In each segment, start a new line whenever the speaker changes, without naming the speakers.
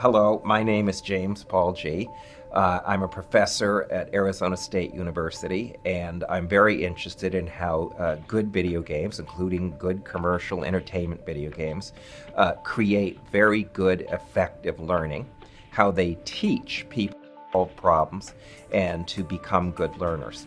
Hello, my name is James Paul G. I'm a professor at Arizona State University, and I'm very interested in how good video games, including good commercial entertainment video games, create very good, effective learning, how they teach people to solve problems and to become good learners.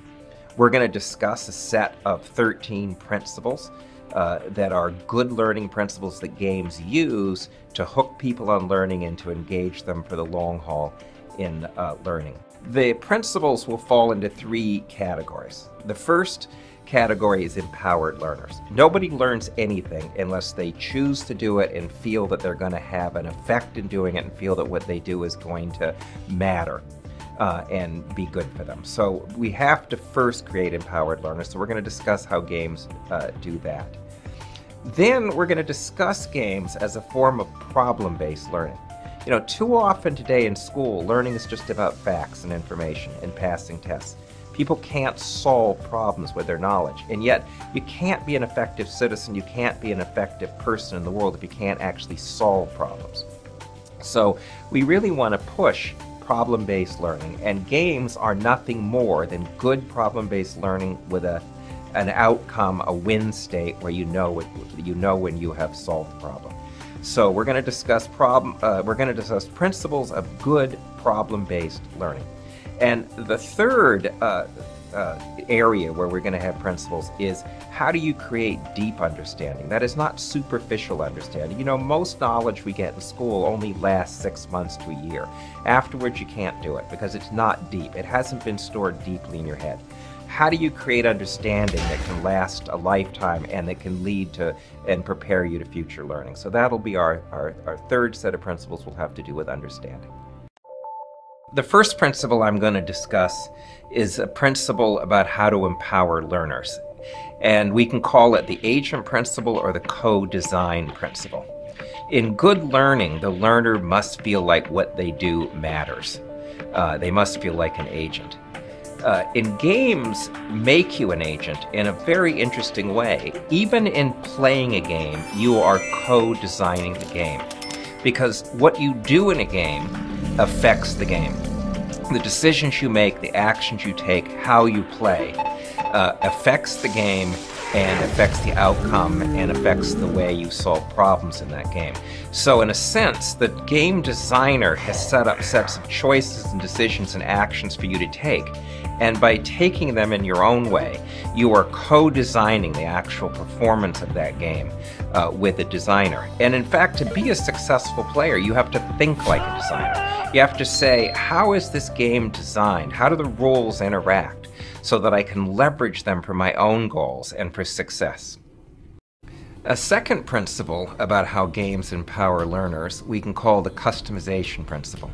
We're going to discuss a set of 13 principles that are good learning principles that games use to hook people on learning and to engage them for the long haul in learning. The principles will fall into three categories. The first category is empowered learners. Nobody learns anything unless they choose to do it and feel that they're going to have an effect in doing it and feel that what they do is going to matter and be good for them. So we have to first create empowered learners. So we're going to discuss how games do that. Then we're going to discuss games as a form of problem-based learning. You know, too often today in school, learning is just about facts and information and passing tests. People can't solve problems with their knowledge, and yet you can't be an effective citizen, you can't be an effective person in the world if you can't actually solve problems. So we really want to push problem-based learning, and games are nothing more than good problem-based learning with an outcome, a win state where you know when you have solved the problem. So we're going to discuss principles of good problem-based learning. And the third area where we're going to have principles is how do you create deep understanding? That is not superficial understanding. You know, most knowledge we get in school only lasts 6 months to a year. Afterwards, you can't do it because it's not deep. It hasn't been stored deeply in your head. How do you create understanding that can last a lifetime and that can lead to and prepare you to future learning? So that'll be our third set of principles will have to do with understanding. The first principle I'm going to discuss is a principle about how to empower learners. And we can call it the agent principle or the co-design principle. In good learning, the learner must feel like what they do matters. They must feel like an agent. In games, make you an agent in a very interesting way. Even in playing a game, you are co-designing the game. Because what you do in a game affects the game. The decisions you make, the actions you take, how you play, affects the game and affects the outcome and affects the way you solve problems in that game. So in a sense, the game designer has set up sets of choices and decisions and actions for you to take. And by taking them in your own way, you are co-designing the actual performance of that game with the designer. And in fact, to be a successful player, you have to think like a designer. You have to say, how is this game designed? How do the rules interact so that I can leverage them for my own goals and for success? A second principle about how games empower learners we can call the customization principle.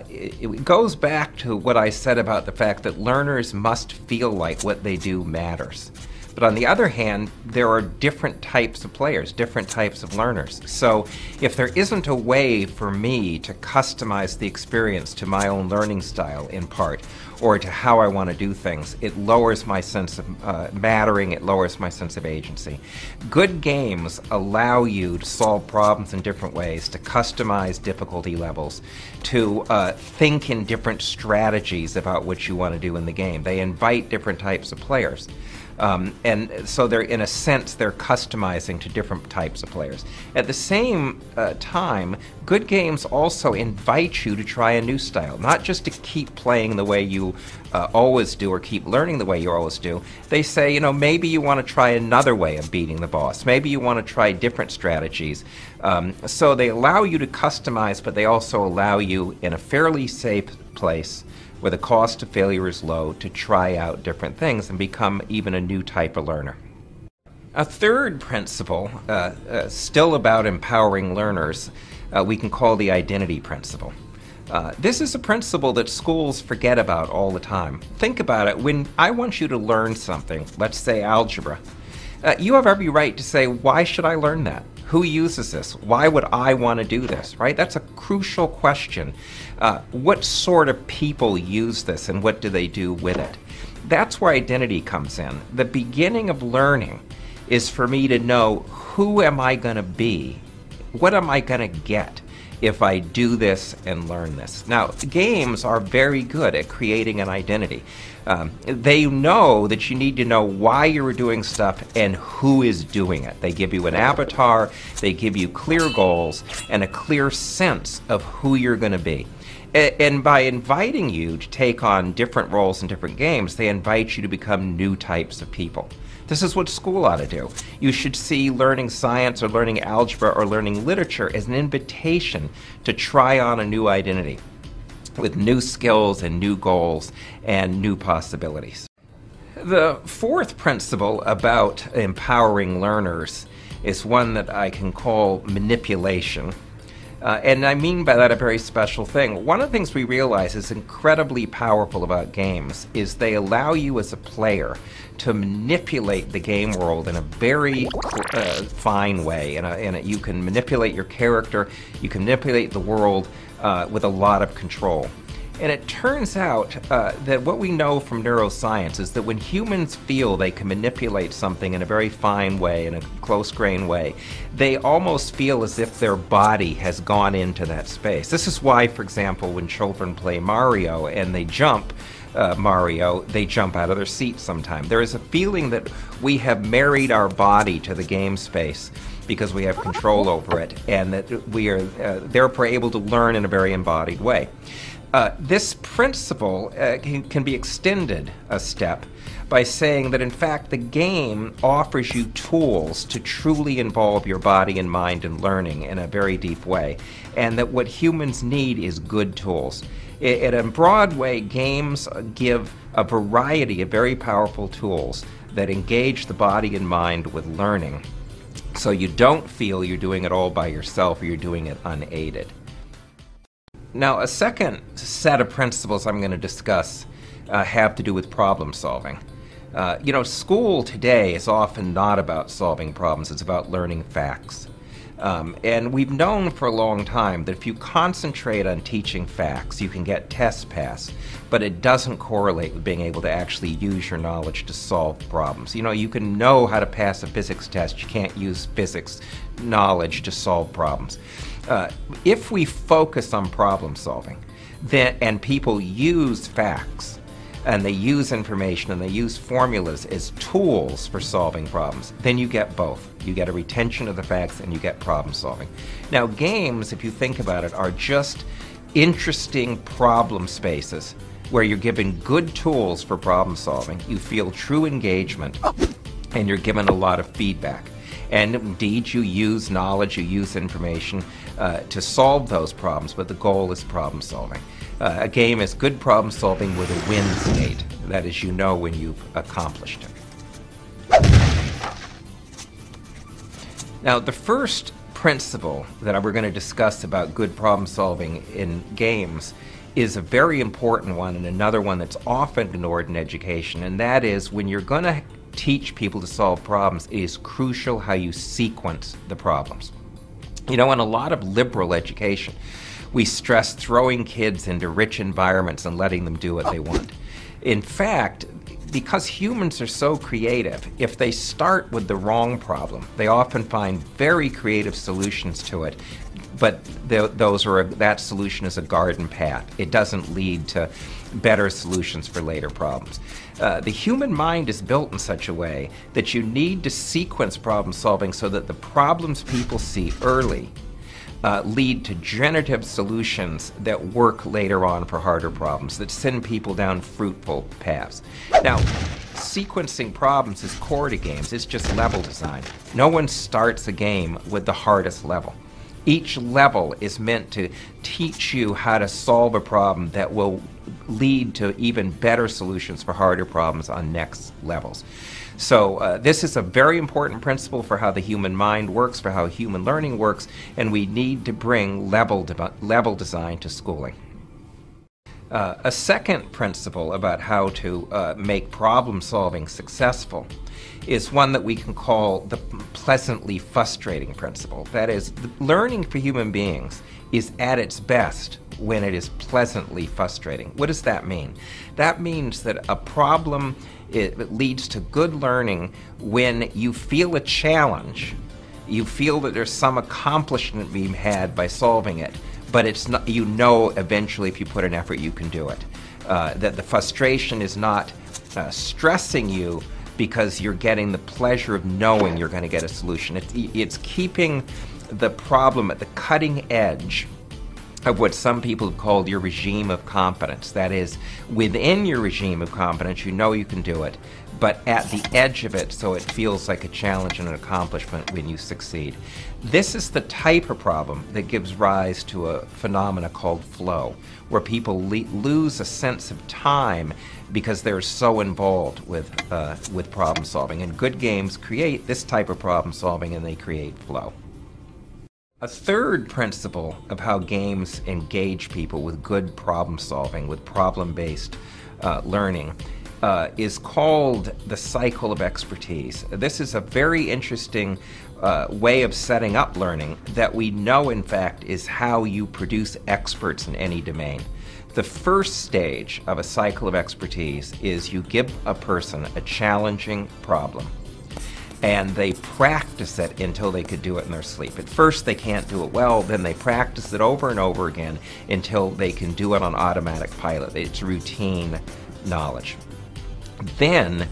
It goes back to what I said about the fact that learners must feel like what they do matters. But on the other hand, there are different types of players, different types of learners. So if there isn't a way for me to customize the experience to my own learning style in part, or to how I want to do things, it lowers my sense of mattering, it lowers my sense of agency. Good games allow you to solve problems in different ways, to customize difficulty levels, to think in different strategies about what you want to do in the game. They invite different types of players. And so they're, in a sense, they're customizing to different types of players. At the same time, good games also invite you to try a new style, not just to keep playing the way you always do or keep learning the way you always do. They say, you know, maybe you want to try another way of beating the boss. Maybe you want to try different strategies. So they allow you to customize, but they also allow you in a fairly safe place where the cost of failure is low to try out different things and become even a new type of learner. A third principle, still about empowering learners, we can call the identity principle. This is a principle that schools forget about all the time. Think about it. When I want you to learn something, let's say algebra, you have every right to say, why should I learn that? Who uses this? Why would I want to do this, right? That's a crucial question. What sort of people use this and what do they do with it? That's where identity comes in. The beginning of learning is for me to know, who am I going to be? What am I going to get if I do this and learn this. Now, games are very good at creating an identity. They know that you need to know why you're doing stuff and who is doing it. They give you an avatar, they give you clear goals, and a clear sense of who you're going to be. And by inviting you to take on different roles in different games, they invite you to become new types of people. This is what school ought to do. You should see learning science or learning algebra or learning literature as an invitation to try on a new identity with new skills and new goals and new possibilities. The fourth principle about empowering learners is one that I can call manipulation. And I mean by that a very special thing. One of the things we realize is incredibly powerful about games is they allow you as a player to manipulate the game world in a very fine way. You can manipulate your character, you can manipulate the world with a lot of control. And it turns out that what we know from neuroscience is that when humans feel they can manipulate something in a very fine way, in a close-grained way, they almost feel as if their body has gone into that space. This is why, for example, when children play Mario and they jump Mario, they jump out of their seats sometimes. There is a feeling that we have married our body to the game space because we have control over it, and that we are therefore able to learn in a very embodied way. This principle can be extended a step by saying that in fact the game offers you tools to truly involve your body and mind in learning in a very deep way, and that what humans need is good tools. In a broad way, games give a variety of very powerful tools that engage the body and mind with learning, so you don't feel you're doing it all by yourself or you're doing it unaided. Now, a second set of principles I'm going to discuss have to do with problem solving. School today is often not about solving problems, it's about learning facts. And we've known for a long time that if you concentrate on teaching facts, you can get tests passed, but it doesn't correlate with being able to actually use your knowledge to solve problems. You can know how to pass a physics test, you can't use physics knowledge to solve problems. If we focus on problem solving, and people use facts, and they use information, and they use formulas as tools for solving problems, then you get both. You get a retention of the facts, and you get problem solving. Now, games, if you think about it, are just interesting problem spaces where you're given good tools for problem solving, you feel true engagement, and you're given a lot of feedback. And indeed, you use knowledge, you use information to solve those problems, but the goal is problem solving. A game is good problem solving with a win state. That is, you know when you've accomplished it. Now, the first principle that we're going to discuss about good problem solving in games is a very important one, and another one that's often ignored in education, and that is when you're going to teach people to solve problems, it is crucial how you sequence the problems. In a lot of liberal education, we stress throwing kids into rich environments and letting them do what they want. In fact, because humans are so creative, if they start with the wrong problem, they often find very creative solutions to it, but that solution is a garden path. It doesn't lead to better solutions for later problems. The human mind is built in such a way that you need to sequence problem solving so that the problems people see early lead to generative solutions that work later on for harder problems, that send people down fruitful paths. Now, sequencing problems is core to games. It's just level design. No one starts a game with the hardest level. Each level is meant to teach you how to solve a problem that will lead to even better solutions for harder problems on next levels. So this is a very important principle for how the human mind works, for how human learning works, and we need to bring level design to schooling. A second principle about how to make problem solving successful is one that we can call the pleasantly frustrating principle. That is, learning for human beings is at its best when it is pleasantly frustrating. What does that mean? That means that a problem it leads to good learning when you feel a challenge, you feel that there's some accomplishment being had by solving it, but it's not, you know eventually if you put an effort you can do it. That the frustration is not stressing you because you're getting the pleasure of knowing you're going to get a solution. It's keeping the problem at the cutting edge of what some people have called your regime of competence. That is, within your regime of competence, you know you can do it, but at the edge of it, so it feels like a challenge and an accomplishment when you succeed. This is the type of problem that gives rise to a phenomena called flow, where people lose a sense of time because they're so involved with problem solving. And good games create this type of problem solving, and they create flow. A third principle of how games engage people with good problem solving, with problem-based learning, is called the cycle of expertise. This is a very interesting way of setting up learning that we know, in fact, is how you produce experts in any domain. The first stage of a cycle of expertise is you give a person a challenging problem, and they practice it until they could do it in their sleep. At first they can't do it well, then they practice it over and over again until they can do it on automatic pilot. It's routine knowledge. Then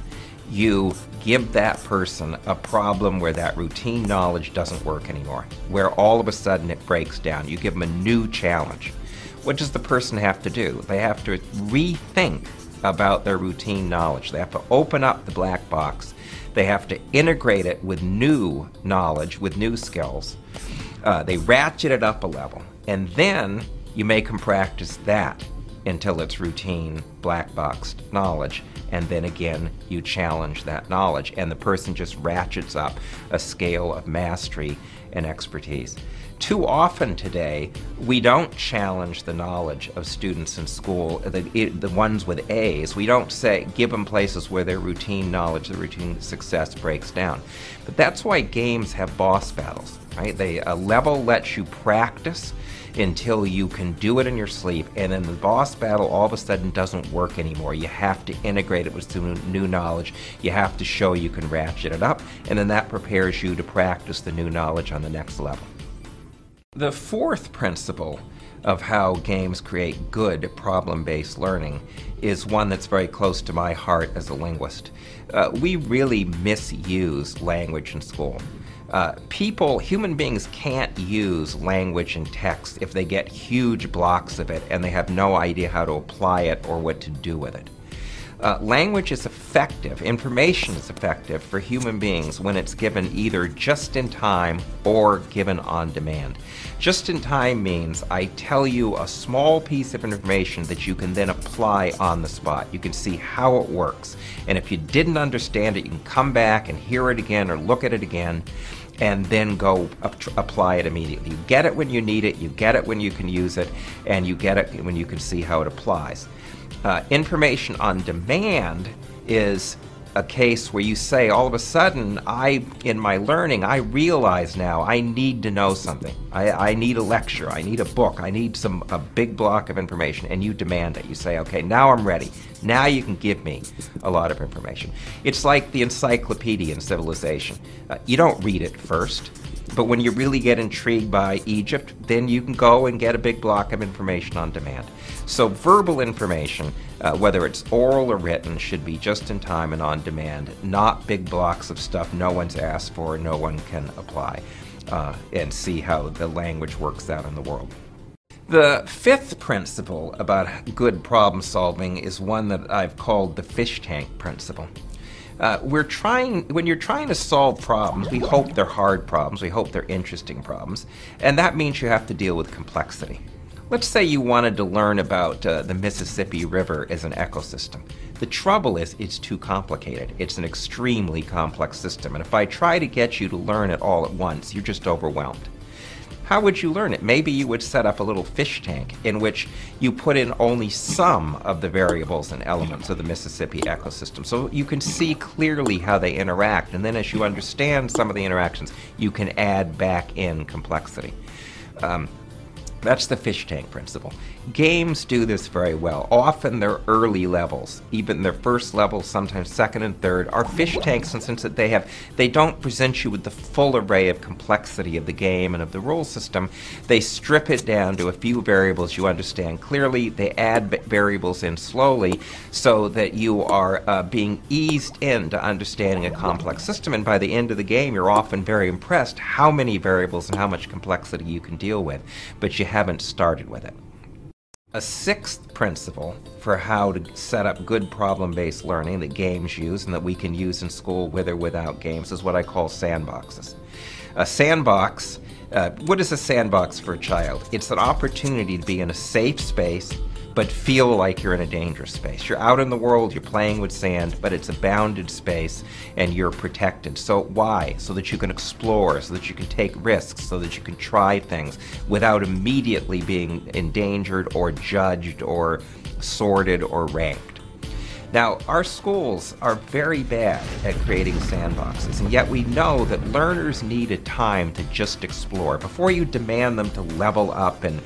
you give that person a problem where that routine knowledge doesn't work anymore, where all of a sudden it breaks down. You give them a new challenge. What does the person have to do? They have to rethink about their routine knowledge. They have to open up the black box. They have to integrate it with new knowledge, with new skills. They ratchet it up a level, and then you make them practice that until it's routine, black boxed knowledge, and then again you challenge that knowledge, and the person just ratchets up a scale of mastery and expertise. Too often today, we don't challenge the knowledge of students in school, the ones with A's. We don't give them places where their routine knowledge, their routine success breaks down. But that's why games have boss battles, right? A level lets you practice until you can do it in your sleep, and then the boss battle all of a sudden doesn't work anymore. You have to integrate it with some new knowledge. You have to show you can ratchet it up, and then that prepares you to practice the new knowledge on the next level. The fourth principle of how games create good problem-based learning is one that's very close to my heart as a linguist. We really misuse language in school. Human beings can't use language and text if they get huge blocks of it and they have no idea how to apply it or what to do with it. Language is effective, information is effective for human beings when it's given either just in time or given on demand. Just in time means I tell you a small piece of information that you can then apply on the spot. You can see how it works. And if you didn't understand it, you can come back and hear it again or look at it again and then go apply it immediately. You get it when you need it, you get it when you can use it, and you get it when you can see how it applies. Information on demand is a case where you say, all of a sudden, in my learning, I realize now I need to know something. I need a lecture, I need a book, I need a big block of information, and you demand it. You say, okay, now I'm ready. Now you can give me a lot of information. It's like the encyclopedia in civilization. You don't read it first, but when you really get intrigued by Egypt, then you can go and get a big block of information on demand. So verbal information, whether it's oral or written, should be just in time and on demand, not big blocks of stuff no one's asked for, no one can apply, and see how the language works out in the world. The fifth principle about good problem solving is one that I've called the fish tank principle. When you're trying to solve problems, we hope they're hard problems, we hope they're interesting problems, and that means you have to deal with complexity. Let's say you wanted to learn about the Mississippi River as an ecosystem. The trouble is, it's too complicated. It's an extremely complex system, and if I try to get you to learn it all at once, you're just overwhelmed. How would you learn it? Maybe you would set up a little fish tank in which you put in only some of the variables and elements of the Mississippi ecosystem so you can see clearly how they interact, and then as you understand some of the interactions, you can add back in complexity. That's the fish tank principle. Games do this very well. Often their early levels, even their first levels, sometimes second and third, are fish tanks in the sense that they don't present you with the full array of complexity of the game and of the rule system. They strip it down to a few variables you understand clearly. They add variables in slowly so that you are being eased into understanding a complex system, and by the end of the game you're often very impressed how many variables and how much complexity you can deal with, but you haven't started with it. A sixth principle for how to set up good problem-based learning that games use and that we can use in school with or without games is what I call sandboxes. A sandbox, what is a sandbox for a child? It's an opportunity to be in a safe space but feel like you're in a dangerous space. You're out in the world, you're playing with sand, but it's a bounded space and you're protected. So why? So that you can explore, so that you can take risks, so that you can try things without immediately being endangered or judged or sorted or ranked. Now, our schools are very bad at creating sandboxes, and yet we know that learners need a time to just explore. Before you demand them to level up and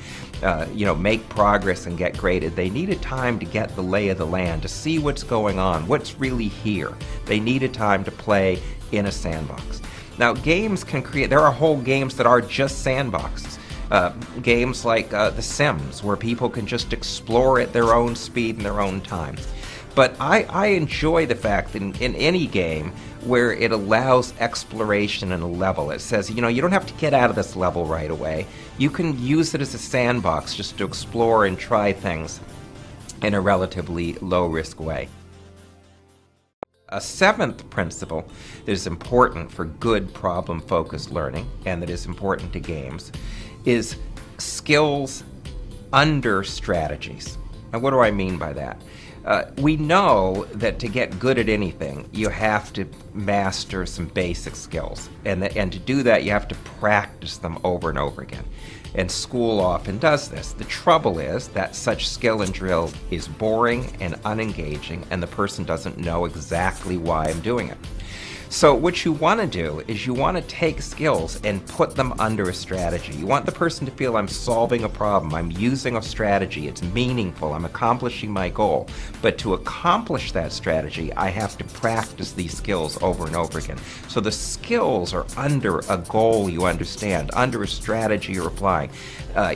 make progress and get graded, they need a time to get the lay of the land, to see what's going on, what's really here. They need a time to play in a sandbox. Now, games can create, there are whole games that are just sandboxes. Games like The Sims, where people can just explore at their own speed and their own time. But I enjoy the fact that in any game where it allows exploration in a level, it says, you don't have to get out of this level right away. You can use it as a sandbox just to explore and try things in a relatively low-risk way. A seventh principle that is important for good problem-focused learning and that is important to games is skills under strategies. And what do I mean by that? We know that to get good at anything, you have to master some basic skills. And to do that, you have to practice them over and over again. And school often does this. The trouble is that such skill and drill is boring and unengaging, and the person doesn't know exactly why I'm doing it. So what you want to do is you want to take skills and put them under a strategy. You want the person to feel I'm solving a problem, I'm using a strategy, it's meaningful, I'm accomplishing my goal. But to accomplish that strategy, I have to practice these skills over and over again. So the skills are under a goal you understand, under a strategy you're applying.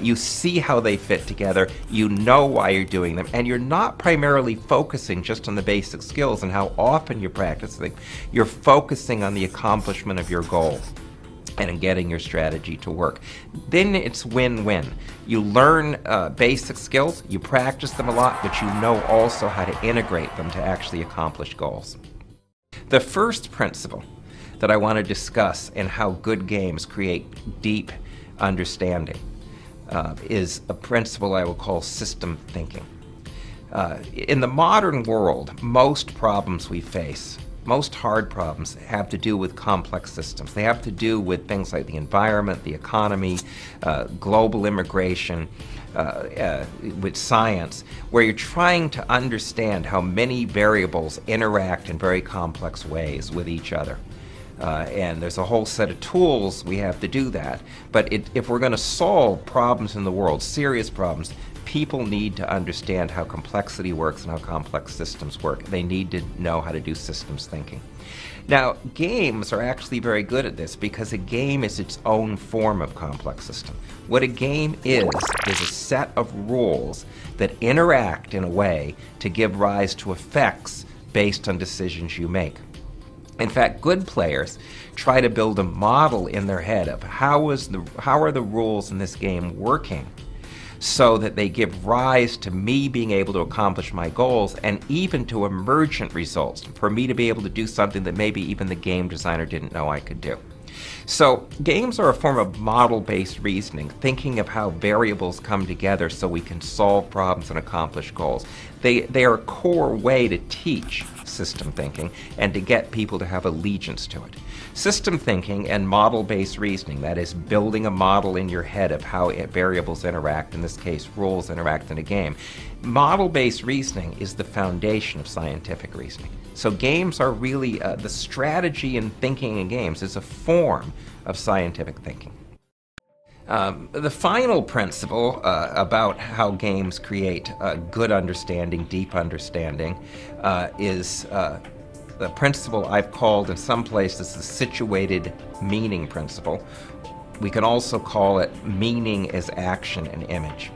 You see how they fit together, you know why you're doing them, and you're not primarily focusing just on the basic skills and how often you practice them. You're focusing on the accomplishment of your goal and in getting your strategy to work. Then it's win-win. You learn basic skills, you practice them a lot, but you know also how to integrate them to actually accomplish goals. The first principle that I want to discuss in how good games create deep understanding is a principle I will call system thinking. In the modern world, most problems we face, most hard problems, have to do with complex systems. They have to do with things like the environment, the economy, global immigration, with science, where you're trying to understand how many variables interact in very complex ways with each other. And there's a whole set of tools we have to do that. But if we're going to solve problems in the world, serious problems, people need to understand how complexity works and how complex systems work. They need to know how to do systems thinking. Now, games are actually very good at this because a game is its own form of complex system. What a game is a set of rules that interact in a way to give rise to effects based on decisions you make. In fact, good players try to build a model in their head of how are the rules in this game working so that they give rise to me being able to accomplish my goals and even to emergent results, for me to be able to do something that maybe even the game designer didn't know I could do. So games are a form of model-based reasoning, thinking of how variables come together so we can solve problems and accomplish goals. They are a core way to teach system thinking and to get people to have allegiance to it. System thinking and model-based reasoning, that is building a model in your head of how variables interact, in this case rules interact in a game. Model-based reasoning is the foundation of scientific reasoning. So games are really, the strategy in thinking in games is a form of scientific thinking. The final principle about how games create good understanding, deep understanding, is the principle I've called in some places the situated meaning principle. We can also call it meaning as action and image.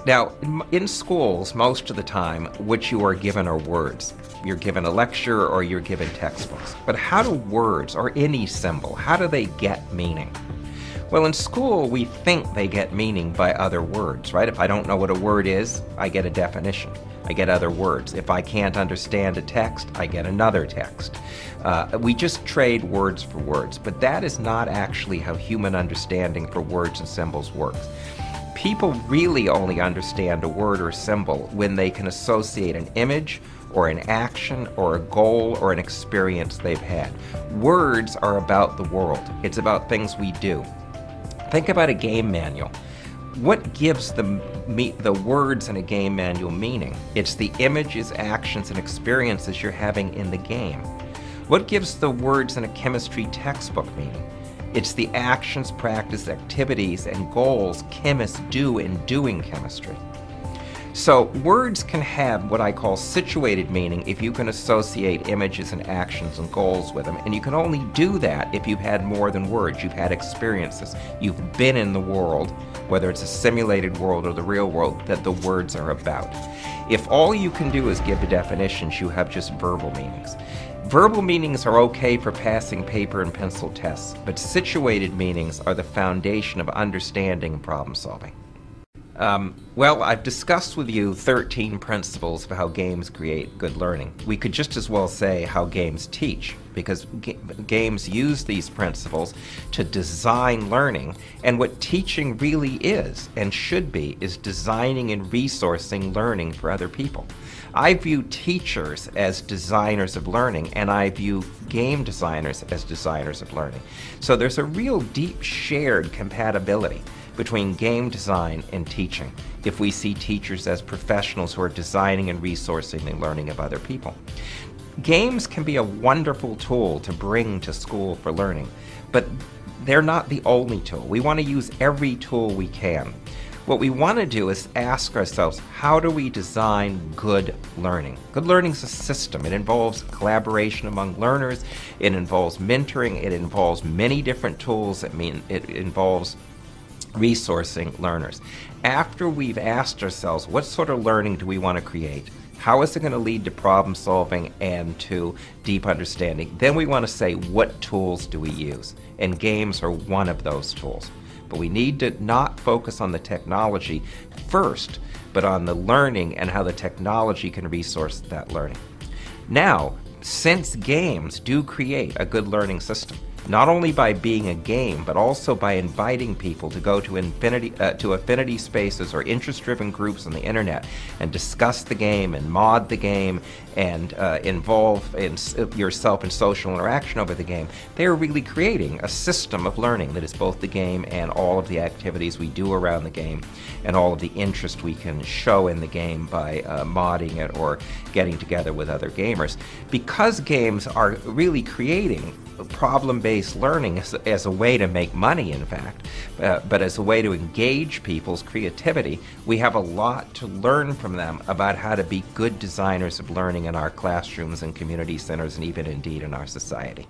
Now, in schools, most of the time, what you are given are words. You're given a lecture or you're given textbooks. But how do words, or any symbol, how do they get meaning? Well, in school, we think they get meaning by other words, right? If I don't know what a word is, I get a definition. I get other words. If I can't understand a text, I get another text. We just trade words for words, but that is not actually how human understanding for words and symbols works. People really only understand a word or symbol when they can associate an image or an action or a goal or an experience they've had. Words are about the world. It's about things we do. Think about a game manual. What gives the words in a game manual meaning? It's the images, actions, and experiences you're having in the game. What gives the words in a chemistry textbook meaning? It's the actions, practice, activities, and goals chemists do in doing chemistry. So words can have what I call situated meaning if you can associate images and actions and goals with them. And you can only do that if you've had more than words. You've had experiences. You've been in the world, whether it's a simulated world or the real world, that the words are about. If all you can do is give the definitions, you have just verbal meanings. Verbal meanings are okay for passing paper and pencil tests, but situated meanings are the foundation of understanding and problem solving. Well, I've discussed with you 13 principles of how games create good learning. We could just as well say how games teach, because games use these principles to design learning, and what teaching really is and should be is designing and resourcing learning for other people. I view teachers as designers of learning, and I view game designers as designers of learning. So there's a real deep shared compatibility between game design and teaching if we see teachers as professionals who are designing and resourcing the learning of other people. Games can be a wonderful tool to bring to school for learning, but they're not the only tool. We want to use every tool we can. What we want to do is ask ourselves, how do we design good learning? Good learning is a system. It involves collaboration among learners. It involves mentoring. It involves many different tools. It involves resourcing learners. After we've asked ourselves, what sort of learning do we want to create? How is it going to lead to problem solving and to deep understanding? Then we want to say, what tools do we use? And games are one of those tools. But we need to not focus on the technology first, but on the learning and how the technology can resource that learning. Now, since games do create a good learning system, not only by being a game, but also by inviting people to go to affinity spaces or interest-driven groups on the internet and discuss the game and mod the game and involve yourself in social interaction over the game. They are really creating a system of learning that is both the game and all of the activities we do around the game and all of the interest we can show in the game by modding it or getting together with other gamers. Because games are really creating problem-based learning as a way to make money, in fact, but as a way to engage people's creativity, we have a lot to learn from them about how to be good designers of learning in our classrooms and community centers and even indeed in our society.